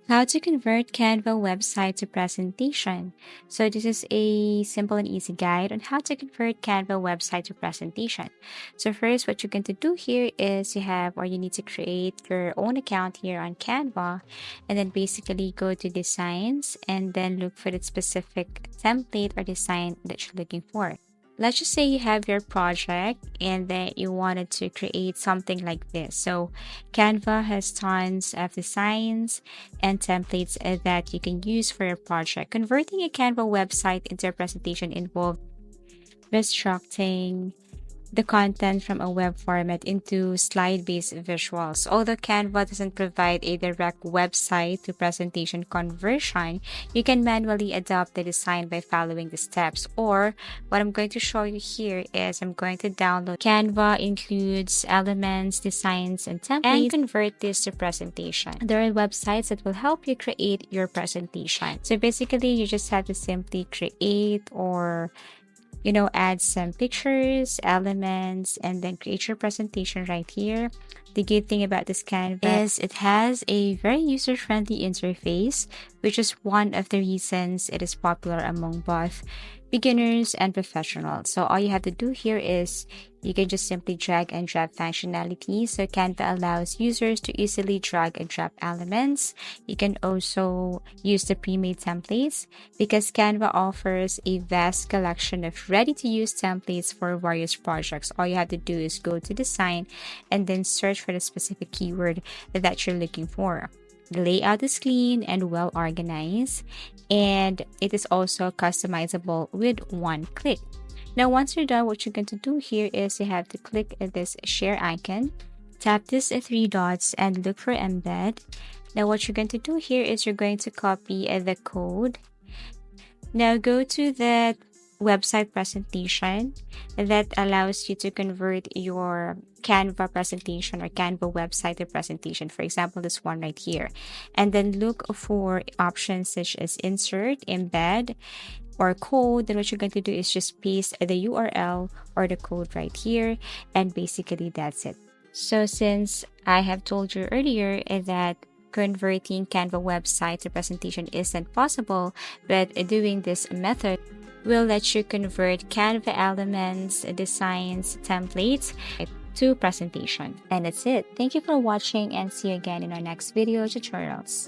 How to convert Canva website to presentation. So this is a simple and easy guide on how to convert Canva website to presentation. So first, what you're going to do here is you need to create your own account here on Canva, and then basically go to designs and then look for the specific template or design that you're looking for. Let's just say you have your project and then you wanted to create something like this. So Canva has tons of designs and templates that you can use for your project. Converting a Canva website into a presentation involves restructuring the content from a web format into slide-based visuals. Although Canva doesn't provide a direct website to presentation conversion, you can manually adapt the design by following the steps. Or what I'm going to show you here is I'm going to download Canva, includes elements, designs, and templates, and convert this to presentation. There are websites that will help you create your presentation. So basically, you just have to simply create or add some pictures, elements, and then create your presentation right here. The good thing about this Canva is it has a very user-friendly interface, which is one of the reasons it is popular among both beginners and professionals. So all you have to do here is you can just simply drag and drop functionality. So Canva allows users to easily drag and drop elements. You can also use the pre-made templates because Canva offers a vast collection of ready-to-use templates for various projects. All you have to do is go to design and then search for the specific keyword that you're looking for. The layout is clean and well organized, and it is also customizable with one click. Now, once you're done, what you're going to do here is you have to click this share icon, tap this three dots, and look for embed. Now, what you're going to do here is you're going to copy the code. Now, go to the website presentation that allows you to convert your Canva presentation or Canva website to presentation. For example, this one right here. And then look for options such as insert, embed, or code. Then what you're going to do is just paste the URL or the code right here. And basically that's it. So since I have told you earlier that converting Canva website to presentation isn't possible, but doing this method will let you convert Canva elements, designs, templates to presentation. And that's it. Thank you for watching and see you again in our next video tutorials.